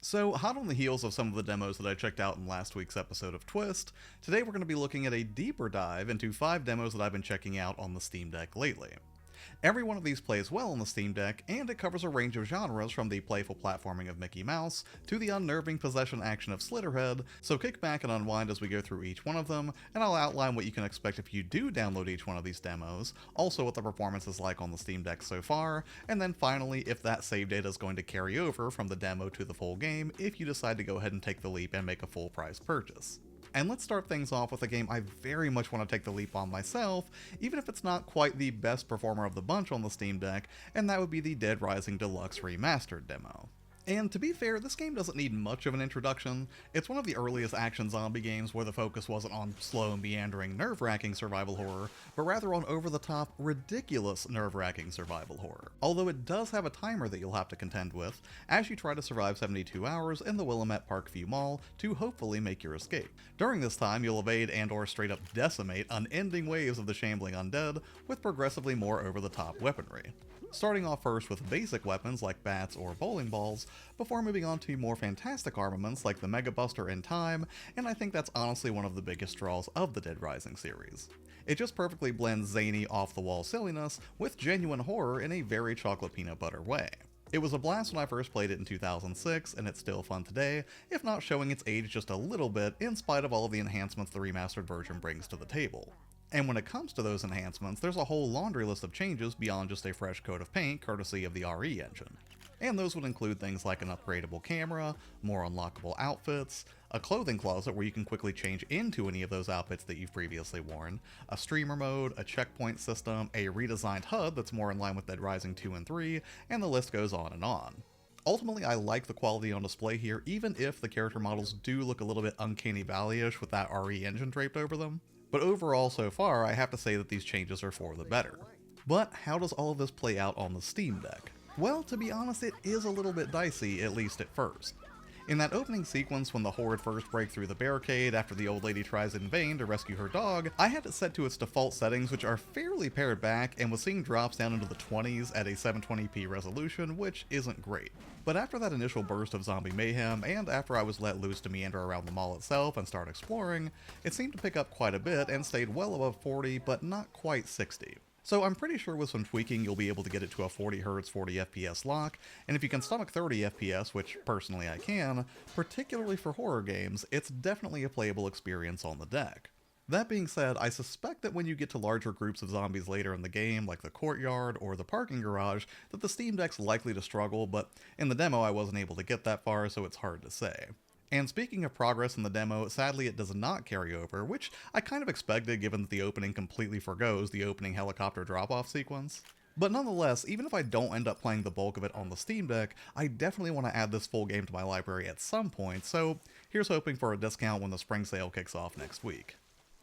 So, hot on the heels of some of the demos that I checked out in last week's episode of Twist, today we're going to be looking at a deeper dive into 5 demos that I've been checking out on the Steam Deck lately. Every one of these plays well on the Steam Deck, and it covers a range of genres from the playful platforming of Mickey Mouse to the unnerving possession action of Slitterhead, so kick back and unwind as we go through each one of them, and I'll outline what you can expect if you do download each one of these demos, also what the performance is like on the Steam Deck so far, and then finally if that save data is going to carry over from the demo to the full game if you decide to go ahead and take the leap and make a full price purchase. And let's start things off with a game I very much want to take the leap on myself, even if it's not quite the best performer of the bunch on the Steam Deck, and that would be the Dead Rising Deluxe Remastered demo. And to be fair, this game doesn't need much of an introduction. It's one of the earliest action zombie games where the focus wasn't on slow, meandering, nerve-wracking survival horror, but rather on over-the-top, ridiculous, nerve-wracking survival horror. Although it does have a timer that you'll have to contend with, as you try to survive 72 hours in the Willamette Parkview Mall to hopefully make your escape. During this time, you'll evade and or straight up decimate unending waves of the shambling undead with progressively more over-the-top weaponry. Starting off first with basic weapons like bats or bowling balls, before moving on to more fantastic armaments like the Mega Buster and Time, and I think that's honestly one of the biggest draws of the Dead Rising series. It just perfectly blends zany, off-the-wall silliness with genuine horror in a very chocolate peanut butter way. It was a blast when I first played it in 2006, and it's still fun today, if not showing its age just a little bit in spite of all of the enhancements the remastered version brings to the table. And when it comes to those enhancements, there's a whole laundry list of changes beyond just a fresh coat of paint courtesy of the RE engine. And those would include things like an upgradable camera, more unlockable outfits, a clothing closet where you can quickly change into any of those outfits that you've previously worn, a streamer mode, a checkpoint system, a redesigned HUD that's more in line with Dead Rising 2 and 3, and the list goes on and on. Ultimately, I like the quality on display here, even if the character models do look a little bit Uncanny Valley-ish with that RE engine draped over them. But overall, so far, I have to say that these changes are for the better. But how does all of this play out on the Steam Deck? Well, to be honest, it is a little bit dicey, at least at first. In that opening sequence when the Horde first break through the barricade after the old lady tries in vain to rescue her dog, I had it set to its default settings, which are fairly pared back, and was seeing drops down into the 20s at a 720p resolution, which isn't great. But after that initial burst of zombie mayhem, and after I was let loose to meander around the mall itself and start exploring, it seemed to pick up quite a bit and stayed well above 40, but not quite 60. So I'm pretty sure with some tweaking you'll be able to get it to a 40Hz 40fps lock, and if you can stomach 30fps, which personally I can, particularly for horror games, it's definitely a playable experience on the deck. That being said, I suspect that when you get to larger groups of zombies later in the game, like the courtyard or the parking garage, that the Steam Deck's likely to struggle, but in the demo I wasn't able to get that far, so it's hard to say. And speaking of progress in the demo, sadly it does not carry over, which I kind of expected given that the opening completely forgoes the opening helicopter drop-off sequence. But nonetheless, even if I don't end up playing the bulk of it on the Steam Deck, I definitely want to add this full game to my library at some point, so here's hoping for a discount when the spring sale kicks off next week.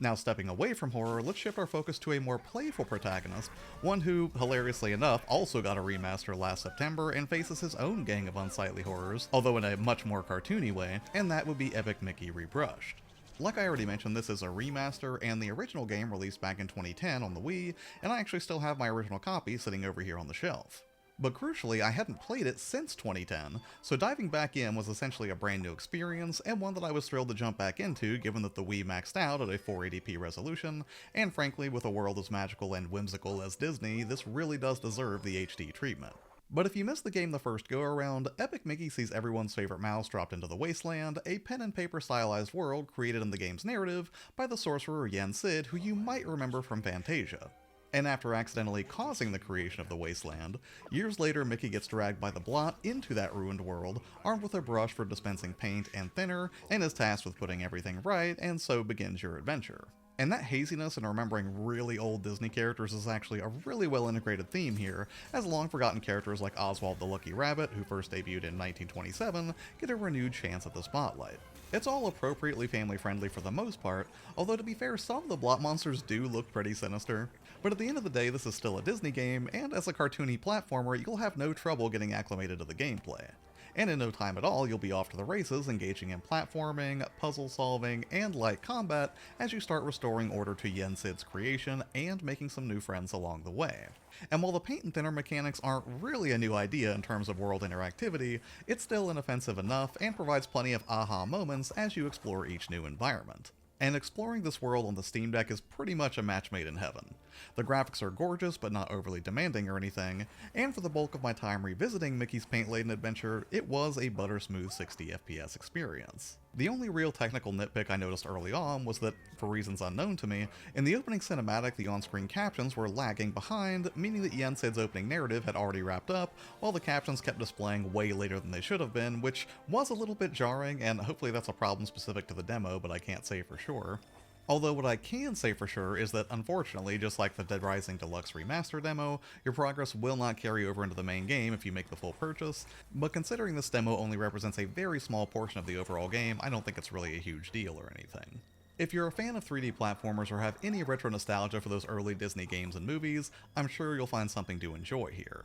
Now stepping away from horror, let's shift our focus to a more playful protagonist, one who, hilariously enough, also got a remaster last September and faces his own gang of unsightly horrors, although in a much more cartoony way, and that would be Epic Mickey Rebrushed. Like I already mentioned, this is a remaster, and the original game released back in 2010 on the Wii, and I actually still have my original copy sitting over here on the shelf. But crucially, I hadn't played it since 2010, so diving back in was essentially a brand new experience, and one that I was thrilled to jump back into given that the Wii maxed out at a 480p resolution, and frankly, with a world as magical and whimsical as Disney, this really does deserve the HD treatment. But if you missed the game the first go-around, Epic Mickey sees everyone's favorite mouse dropped into the Wasteland, a pen-and-paper stylized world created in the game's narrative by the sorcerer Yen Sid, who you might remember from Fantasia. And after accidentally causing the creation of the Wasteland, years later Mickey gets dragged by the Blot into that ruined world, armed with a brush for dispensing paint and thinner, and is tasked with putting everything right, and so begins your adventure. And that haziness and remembering really old Disney characters is actually a really well integrated theme here, as long-forgotten characters like Oswald the Lucky Rabbit, who first debuted in 1927, get a renewed chance at the spotlight. It's all appropriately family-friendly for the most part, although to be fair, some of the Blot monsters do look pretty sinister. But at the end of the day, this is still a Disney game, and as a cartoony platformer, you'll have no trouble getting acclimated to the gameplay. and in no time at all you'll be off to the races, engaging in platforming, puzzle solving, and light combat as you start restoring order to Yensid's creation and making some new friends along the way. And while the paint and thinner mechanics aren't really a new idea in terms of world interactivity, it's still inoffensive enough and provides plenty of aha moments as you explore each new environment. And exploring this world on the Steam Deck is pretty much a match made in heaven. The graphics are gorgeous but not overly demanding or anything, and for the bulk of my time revisiting Mickey's paint-laden adventure, it was a buttersmooth 60 FPS experience. The only real technical nitpick I noticed early on was that, for reasons unknown to me, in the opening cinematic the on-screen captions were lagging behind, meaning that Yensid's opening narrative had already wrapped up, while the captions kept displaying way later than they should have been, which was a little bit jarring, and hopefully that's a problem specific to the demo, but I can't say for sure. Although what I can say for sure is that unfortunately, just like the Dead Rising Deluxe Remastered demo, your progress will not carry over into the main game if you make the full purchase, but considering this demo only represents a very small portion of the overall game, I don't think it's really a huge deal or anything. If you're a fan of 3D platformers or have any retro nostalgia for those early Disney games and movies, I'm sure you'll find something to enjoy here.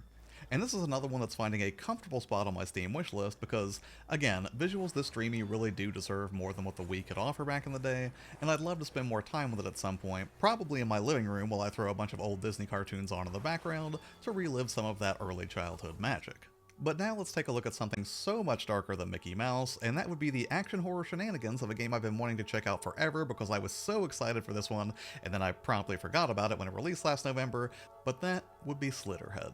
And this is another one that's finding a comfortable spot on my Steam wishlist because, again, visuals this dreamy really do deserve more than what the Wii could offer back in the day, and I'd love to spend more time with it at some point, probably in my living room while I throw a bunch of old Disney cartoons on in the background to relive some of that early childhood magic. But now let's take a look at something so much darker than Mickey Mouse, and that would be the action horror shenanigans of a game I've been wanting to check out forever because I was so excited for this one, and then I promptly forgot about it when it released last November, but that would be Slitterhead.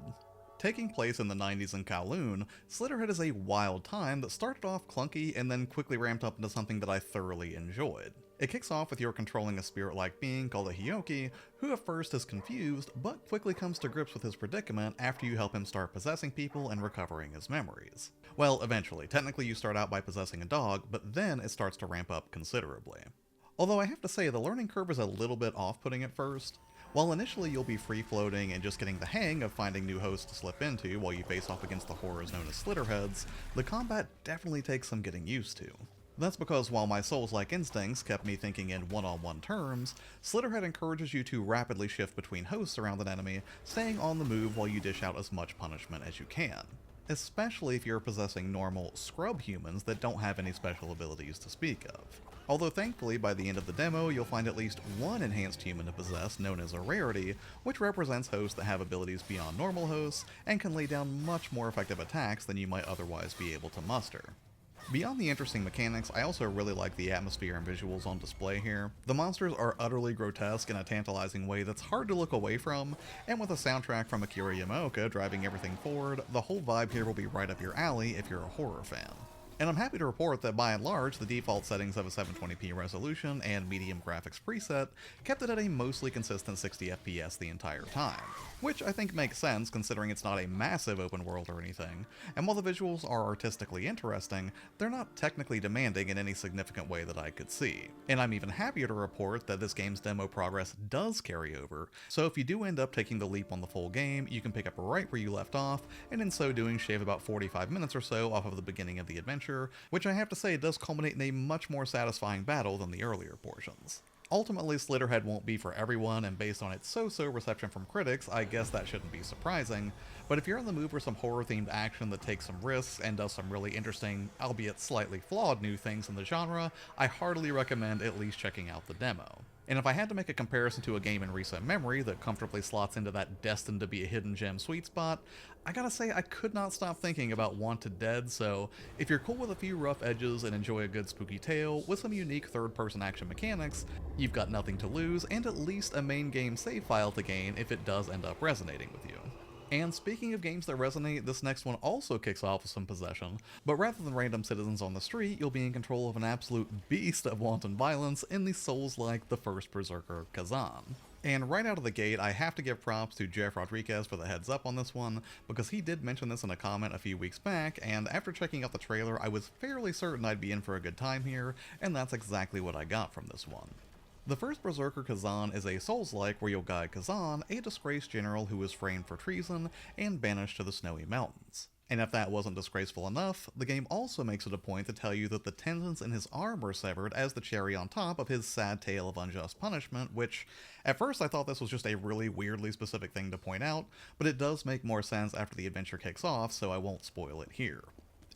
Taking place in the 90s in Kowloon, Slitterhead is a wild time that started off clunky and then quickly ramped up into something that I thoroughly enjoyed. It kicks off with your controlling a spirit-like being called a Hyoki, who at first is confused, but quickly comes to grips with his predicament after you help him start possessing people and recovering his memories. Well, eventually. Technically you start out by possessing a dog, but then it starts to ramp up considerably. Although I have to say, the learning curve is a little bit off-putting at first. While initially you'll be free-floating and just getting the hang of finding new hosts to slip into while you face off against the horrors known as Slitterheads, the combat definitely takes some getting used to. That's because while my Souls-like instincts kept me thinking in one-on-one terms, Slitterhead encourages you to rapidly shift between hosts around an enemy, staying on the move while you dish out as much punishment as you can. Especially if you're possessing normal scrub humans that don't have any special abilities to speak of. Although thankfully by the end of the demo you'll find at least one enhanced human to possess known as a rarity, which represents hosts that have abilities beyond normal hosts and can lay down much more effective attacks than you might otherwise be able to muster. Beyond the interesting mechanics, I also really like the atmosphere and visuals on display here. The monsters are utterly grotesque in a tantalizing way that's hard to look away from, and with a soundtrack from Akira Yamaoka driving everything forward, the whole vibe here will be right up your alley if you're a horror fan. And I'm happy to report that by and large, the default settings of a 720p resolution and medium graphics preset kept it at a mostly consistent 60 FPS the entire time, which I think makes sense considering it's not a massive open world or anything, and while the visuals are artistically interesting, they're not technically demanding in any significant way that I could see. And I'm even happier to report that this game's demo progress does carry over, so if you do end up taking the leap on the full game, you can pick up right where you left off, and in so doing shave about 45 minutes or so off of the beginning of the adventure, which I have to say does culminate in a much more satisfying battle than the earlier portions. Ultimately, Slitterhead won't be for everyone, and based on its so-so reception from critics, I guess that shouldn't be surprising, but if you're in the mood for some horror-themed action that takes some risks and does some really interesting, albeit slightly flawed new things in the genre, I heartily recommend at least checking out the demo. And if I had to make a comparison to a game in recent memory that comfortably slots into that destined to be a hidden gem sweet spot, I gotta say I could not stop thinking about Wanted Dead, so if you're cool with a few rough edges and enjoy a good spooky tale with some unique third-person action mechanics, you've got nothing to lose and at least a main game save file to gain if it does end up resonating with you. And speaking of games that resonate, this next one also kicks off with some possession, but rather than random citizens on the street, you'll be in control of an absolute beast of wanton violence in the Souls-like The First Berserker, Khazan. And right out of the gate, I have to give props to Jeff Rodriguez for the heads up on this one, because he did mention this in a comment a few weeks back, and after checking out the trailer, I was fairly certain I'd be in for a good time here, and that's exactly what I got from this one. The First Berserker Khazan is a Souls-like where you'll guide Khazan, a disgraced general who was framed for treason and banished to the Snowy Mountains. And if that wasn't disgraceful enough, the game also makes it a point to tell you that the tendons in his arm were severed as the cherry on top of his sad tale of unjust punishment, which, at first I thought this was just a really weirdly specific thing to point out, but it does make more sense after the adventure kicks off, so I won't spoil it here.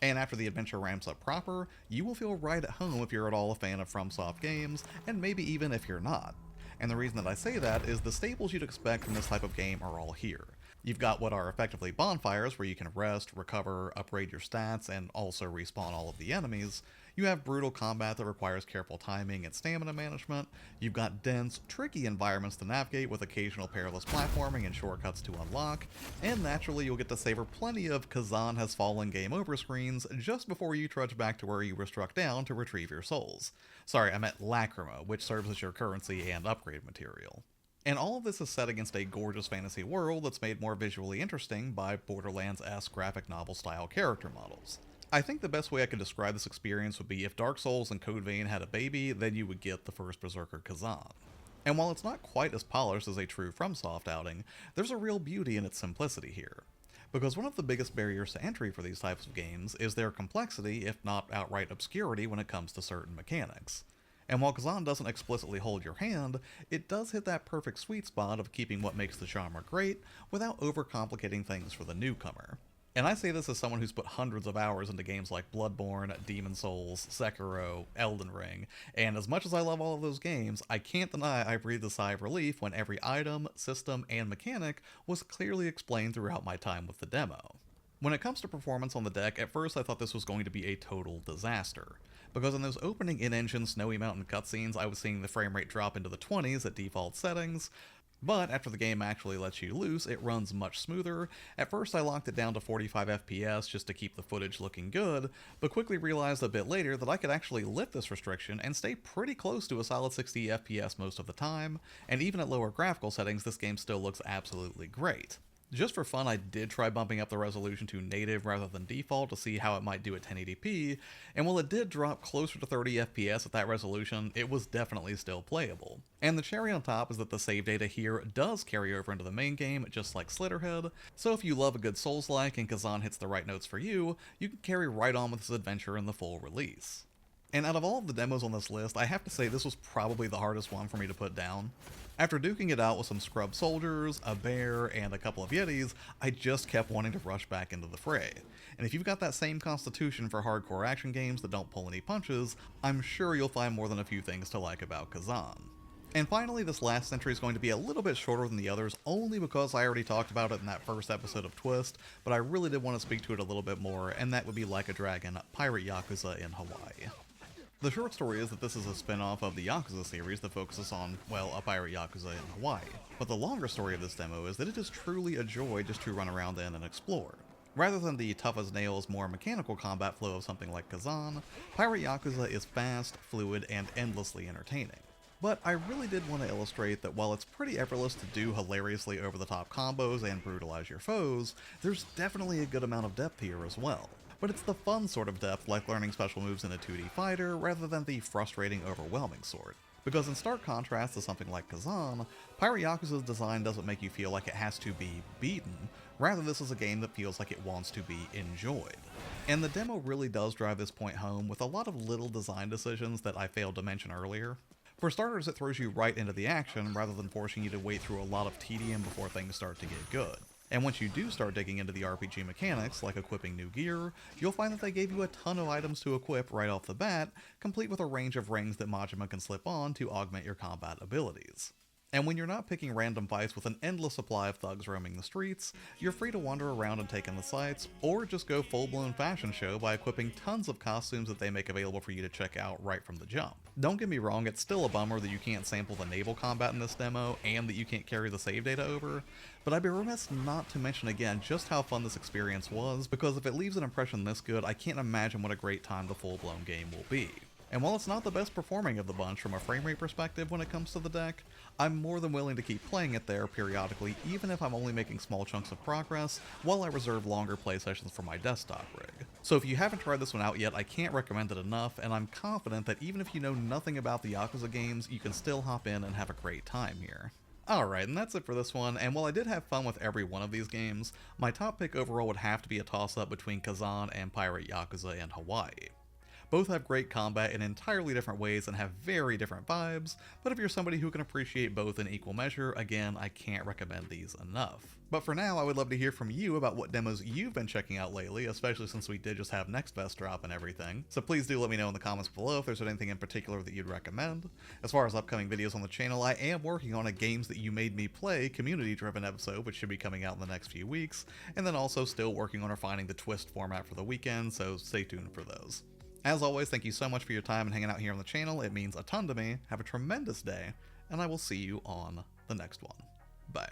And after the adventure ramps up proper, you will feel right at home if you're at all a fan of FromSoft games, and maybe even if you're not. And the reason that I say that is the staples you'd expect from this type of game are all here. You've got what are effectively bonfires where you can rest, recover, upgrade your stats, and also respawn all of the enemies. You have brutal combat that requires careful timing and stamina management. You've got dense, tricky environments to navigate with occasional perilous platforming and shortcuts to unlock. And naturally, you'll get to savor plenty of Khazan has fallen game over screens just before you trudge back to where you were struck down to retrieve your souls. Sorry, I meant Lacrima, which serves as your currency and upgrade material. And all of this is set against a gorgeous fantasy world that's made more visually interesting by Borderlands-esque graphic novel-style character models. I think the best way I could describe this experience would be if Dark Souls and Code Vein had a baby, then you would get the first Berserker Khazan. And while it's not quite as polished as a true FromSoft outing, there's a real beauty in its simplicity here. Because one of the biggest barriers to entry for these types of games is their complexity, if not outright obscurity, when it comes to certain mechanics. And while Khazan doesn't explicitly hold your hand, it does hit that perfect sweet spot of keeping what makes the genre great without overcomplicating things for the newcomer. And I say this as someone who's put hundreds of hours into games like Bloodborne, Demon Souls, Sekiro, Elden Ring, and as much as I love all of those games, I can't deny I breathed a sigh of relief when every item, system, and mechanic was clearly explained throughout my time with the demo. When it comes to performance on the deck, at first I thought this was going to be a total disaster, because in those opening in-engine Snowy Mountain cutscenes I was seeing the frame rate drop into the 20s at default settings, but after the game actually lets you loose, it runs much smoother. At first I locked it down to 45 FPS just to keep the footage looking good, but quickly realized a bit later that I could actually lift this restriction and stay pretty close to a solid 60 FPS most of the time, and even at lower graphical settings this game still looks absolutely great. Just for fun, I did try bumping up the resolution to native rather than default to see how it might do at 1080p, and while it did drop closer to 30 FPS at that resolution, it was definitely still playable. And the cherry on top is that the save data here does carry over into the main game, just like Slitterhead, so if you love a good Souls-like and Khazan hits the right notes for you, you can carry right on with this adventure in the full release. And out of all of the demos on this list, I have to say this was probably the hardest one for me to put down. After duking it out with some scrub soldiers, a bear, and a couple of yetis, I just kept wanting to rush back into the fray. And if you've got that same constitution for hardcore action games that don't pull any punches, I'm sure you'll find more than a few things to like about Khazan. And finally, this last entry is going to be a little bit shorter than the others, only because I already talked about it in that first episode of Twist, but I really did want to speak to it a little bit more, and that would be Like a Dragon, Pirate Yakuza in Hawaii. The short story is that this is a spin-off of the Yakuza series that focuses on, well, a pirate Yakuza in Hawaii. But the longer story of this demo is that it is truly a joy just to run around in and explore. Rather than the tough-as-nails, more mechanical combat flow of something like Khazan, Pirate Yakuza is fast, fluid, and endlessly entertaining. But I really did want to illustrate that while it's pretty effortless to do hilariously over-the-top combos and brutalize your foes, there's definitely a good amount of depth here as well. But it's the fun sort of depth, like learning special moves in a 2D fighter, rather than the frustrating, overwhelming sort. Because in stark contrast to something like Khazan, Pirate Yakuza's design doesn't make you feel like it has to be beaten, rather this is a game that feels like it wants to be enjoyed. And the demo really does drive this point home with a lot of little design decisions that I failed to mention earlier. For starters, it throws you right into the action rather than forcing you to wait through a lot of tedium before things start to get good. And once you do start digging into the RPG mechanics, like equipping new gear, you'll find that they gave you a ton of items to equip right off the bat, complete with a range of rings that Majima can slip on to augment your combat abilities. And when you're not picking random fights with an endless supply of thugs roaming the streets, you're free to wander around and take in the sights, or just go full-blown fashion show by equipping tons of costumes that they make available for you to check out right from the jump. Don't get me wrong, it's still a bummer that you can't sample the naval combat in this demo, and that you can't carry the save data over, but I'd be remiss not to mention again just how fun this experience was, because if it leaves an impression this good, I can't imagine what a great time the full-blown game will be. And while it's not the best performing of the bunch from a frame rate perspective when it comes to the deck, I'm more than willing to keep playing it there periodically even if I'm only making small chunks of progress, while I reserve longer play sessions for my desktop rig. So if you haven't tried this one out yet, I can't recommend it enough, and I'm confident that even if you know nothing about the Yakuza games, you can still hop in and have a great time here. Alright, and that's it for this one, and while I did have fun with every one of these games, my top pick overall would have to be a toss-up between Khazan and Pirate Yakuza in Hawaii. Both have great combat in entirely different ways and have very different vibes, but if you're somebody who can appreciate both in equal measure, again, I can't recommend these enough. But for now, I would love to hear from you about what demos you've been checking out lately, especially since we did just have Next Best drop and everything. So please do let me know in the comments below if there's anything in particular that you'd recommend. As far as upcoming videos on the channel, I am working on a Games That You Made Me Play community-driven episode, which should be coming out in the next few weeks, and then also still working on refining the Twist format for the weekend, so stay tuned for those. As always, thank you so much for your time and hanging out here on the channel. It means a ton to me. Have a tremendous day, and I will see you on the next one. Bye.